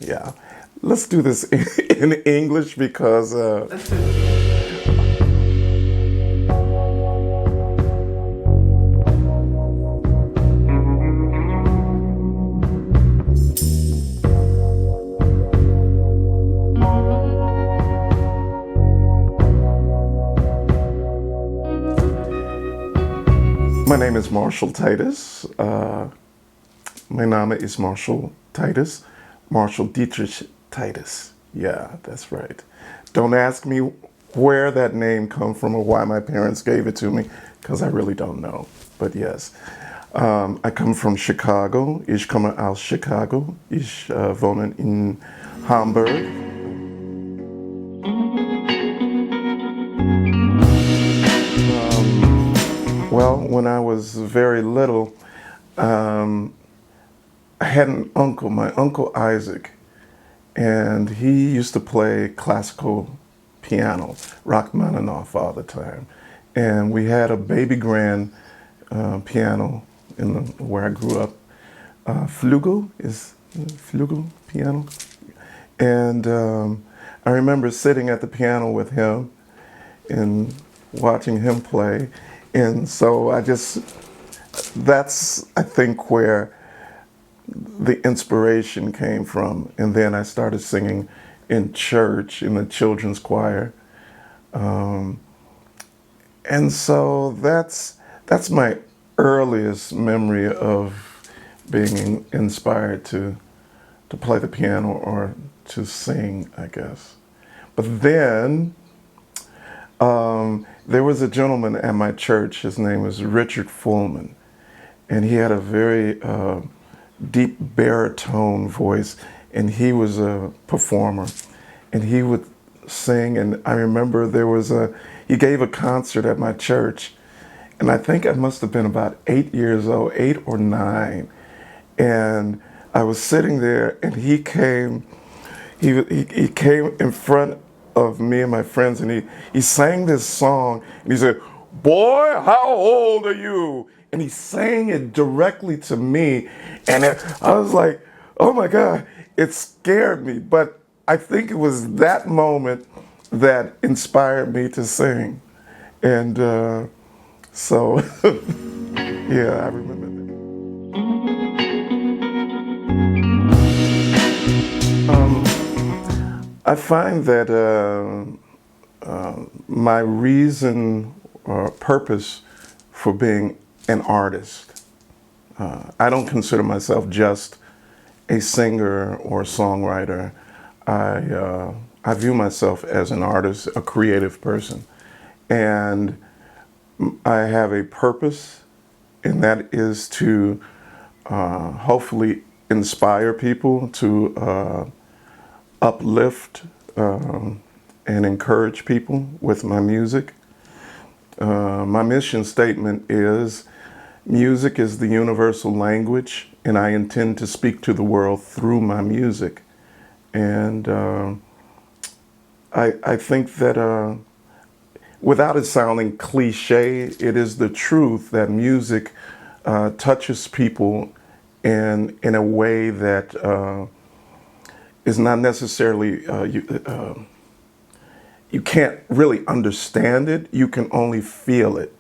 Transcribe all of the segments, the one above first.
Yeah, let's do this in English because my name is Marshall Titus. Mein Name ist Marshall Titus. Marshall Dietrich Titus. Yeah, that's right. Don't ask me where that name come from or why my parents gave it to me, because I really don't know. But yes, I come from Chicago. Ich komme aus Chicago. Ich wohne in Hamburg. Well, when I was very little, I had an uncle, my Uncle Isaac, and he used to play classical piano, Rachmaninoff all the time. And we had a baby grand piano where I grew up. Flügel is Flügel piano. And I remember sitting at the piano with him and watching him play. And so that's, I think, where the inspiration came from. And then I started singing in church, in the children's choir. And so that's my earliest memory of being inspired to play the piano or to sing, I guess. But then there was a gentleman at my church. His name was Richard Fullman, and he had a very deep baritone voice, and he was a performer, and he would sing. And I remember he gave a concert at my church, and I think I must have been about 8 years old, 8 or 9, and I was sitting there, and he came in front of me and my friends, and he sang this song, and he said, "Boy, how old are you?" And he sang it directly to me, and I was like, oh my God, it scared me. But I think it was that moment that inspired me to sing. And so, yeah, I remember that. I find that my reason or purpose for being an artist, I don't consider myself just a singer or a songwriter. I view myself as an artist, a creative person. And I have a purpose, and that is to hopefully inspire people, to uplift and encourage people with my music. My mission statement is, music is the universal language, and I intend to speak to the world through my music. And I think that without it sounding cliche, it is the truth that music touches people in a way that is not necessarily, you can't really understand it, you can only feel it.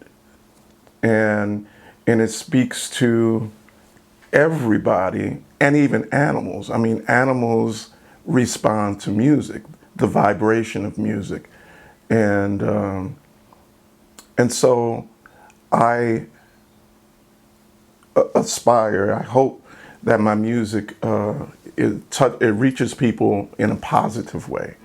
And it speaks to everybody, and even animals. I mean, animals respond to music, the vibration of music. And so I aspire, I hope that my music, it reaches people in a positive way.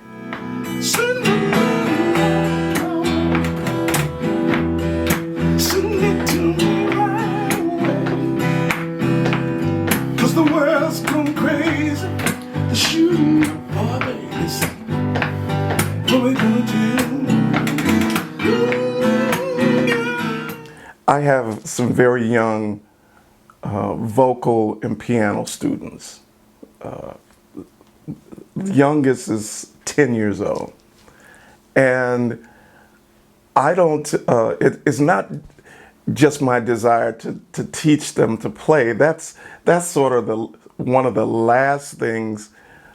The world's gone crazy. The shooting up babies. What we gonna do? I have some very young vocal and piano students. The youngest is 10 years old. And I don't, it's not just my desire to teach them to play. That's sort of one of the last things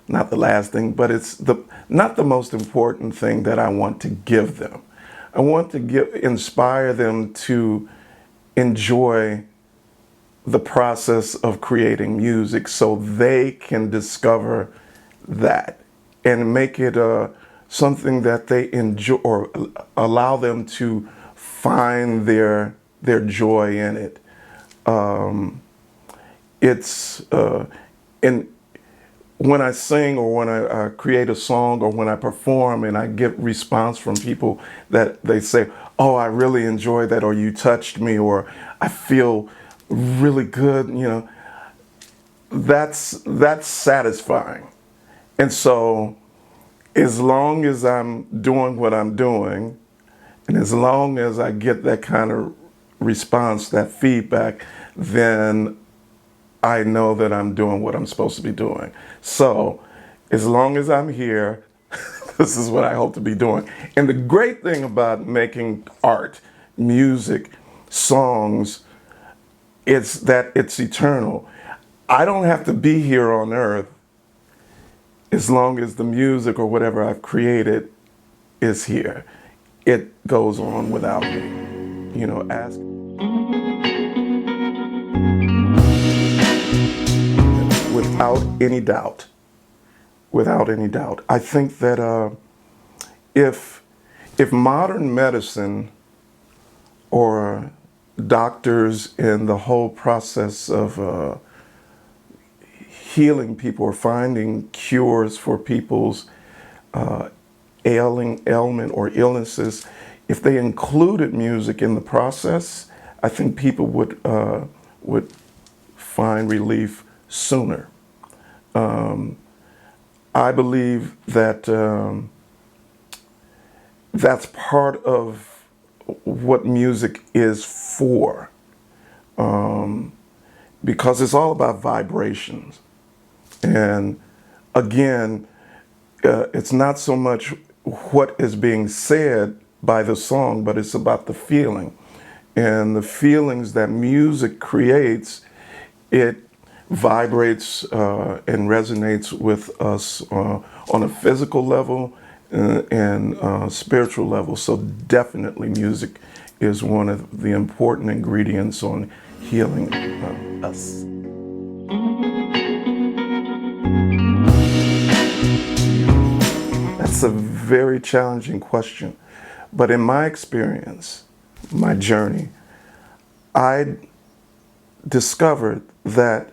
not the last thing, but it's not the most important thing that I want to give them. I want to inspire them to enjoy the process of creating music so they can discover that and make it something that they enjoy, or allow them to find their joy in it. And when I sing, or when I create a song, or when I perform and I get response from people that they say, oh, I really enjoyed that, or you touched me, or I feel really good, that's satisfying. And so as long as I'm doing what I'm doing, and as long as I get that kind of response, that feedback, then I know that I'm doing what I'm supposed to be doing. So as long as I'm here, this is what I hope to be doing. And the great thing about making art, music, songs, is that it's eternal. I don't have to be here on earth as long as the music or whatever I've created is here. It goes on without me. Ask. Without any doubt. I think that if modern medicine, or doctors in the whole process of healing people or finding cures for people's ailment or illnesses, if they included music in the process, I think people would find relief sooner. I believe that that's part of what music is for, because it's all about vibrations. And again, it's not so much what is being said by the song, but it's about the feeling. And the feelings that music creates, it vibrates and resonates with us on a physical level and spiritual level. So definitely music is one of the important ingredients on healing us. That's a very challenging question. But in my experience, my journey, I discovered that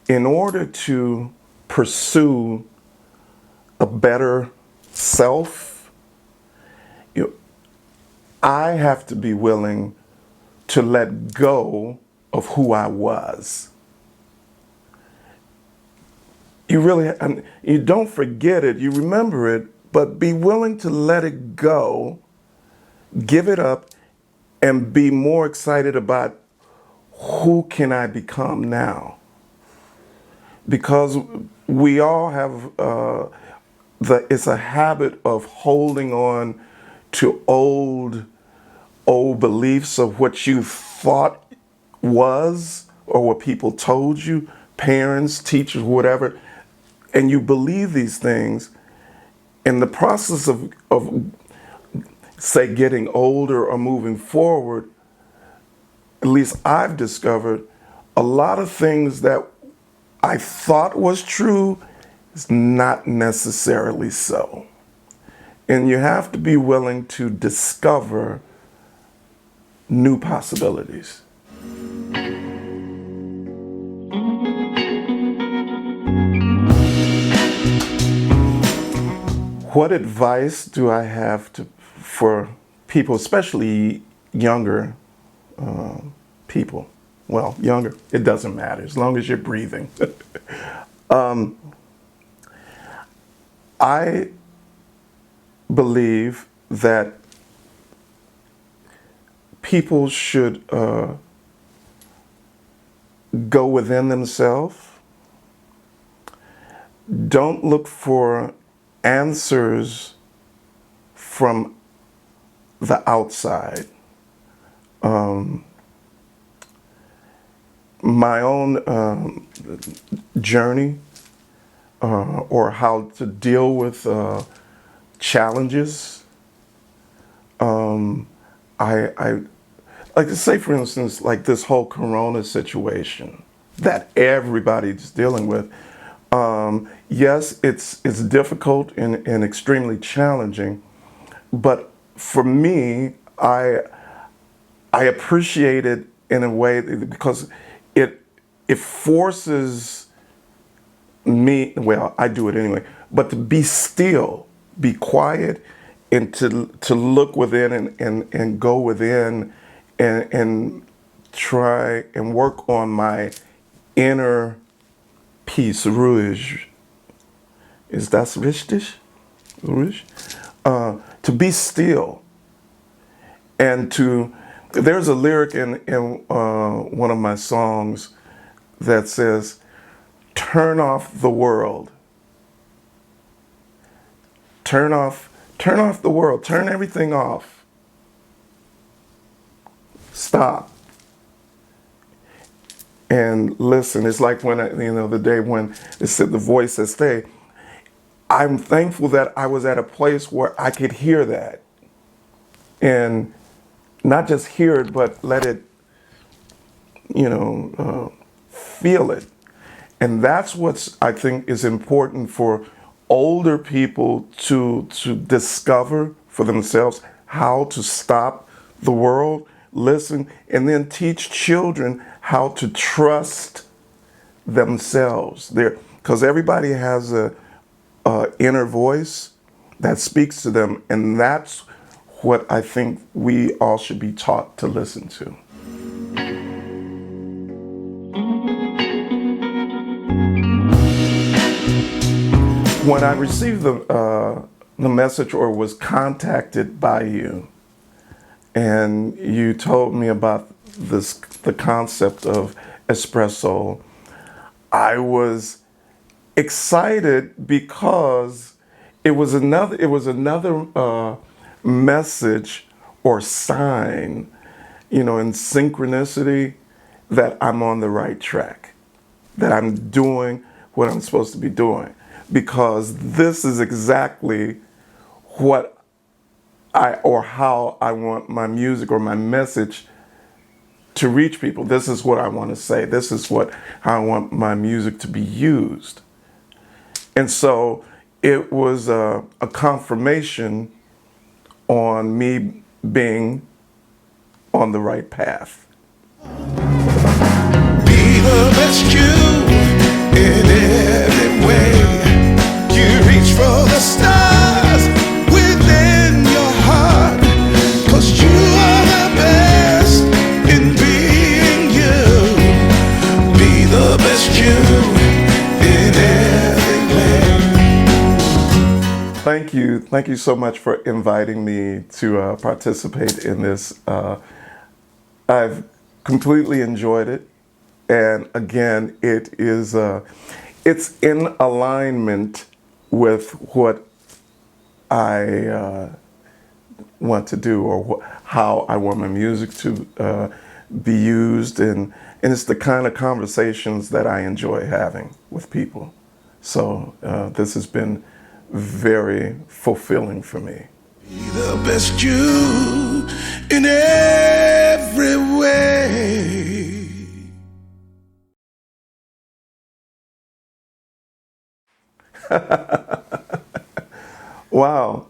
in order to pursue a better self, I have to be willing to let go of who I was. You don't forget it, you remember it, but be willing to let it go, give it up, and be more excited about who can I become now. Because we all have, it's a habit of holding on to old beliefs of what you thought was, or what people told you, parents, teachers, whatever, and you believe these things. In the process of say, getting older or moving forward, at least I've discovered a lot of things that I thought was true is not necessarily so. And you have to be willing to discover new possibilities. What advice do I have for people, especially younger people? Well, younger, it doesn't matter, as long as you're breathing. I believe that people should go within themselves. Don't look for answers from the outside. My own journey, or how to deal with challenges. I like to say, for instance, like this whole Corona situation that everybody's dealing with. Yes, it's difficult and extremely challenging, but for me, I appreciate it in a way because it forces me, well, I do it anyway, but to be still, be quiet, and to look within and go within and try and work on my inner peace, rouge. Is that richtig? Rouge? To be still and there's a lyric in one of my songs that says, turn off the world. Turn off the world. Turn everything off. Stop. And listen. It's like when the day when it said the voice said stay. I'm thankful that I was at a place where I could hear that. And not just hear it, but let it, feel it. And that's what I think is important for older people to discover for themselves, how to stop the world, listen, and then teach children how to trust themselves. Because everybody has a inner voice that speaks to them, and that's what I think we all should be taught to listen to. When I received the message or was contacted by you, and you told me about the concept of espressoul, I was excited because it was another message or sign, in synchronicity, that I'm on the right track, that I'm doing what I'm supposed to be doing. Because this is exactly what how I want my music or my message to reach people. This is what I want to say. This is how I want my music to be used. And so it was a confirmation on me being on the right path. Be the best you in every way. You reach for the stars within your heart, 'cause you are the best in being you. Be the best you in every way. Thank you so much for inviting me to participate in this. I've completely enjoyed it, and again, it's in alignment with what I want to do, or how I want my music to be used, and it's the kind of conversations that I enjoy having with people. So this has been very fulfilling for me. Be the best you in every way. Wow.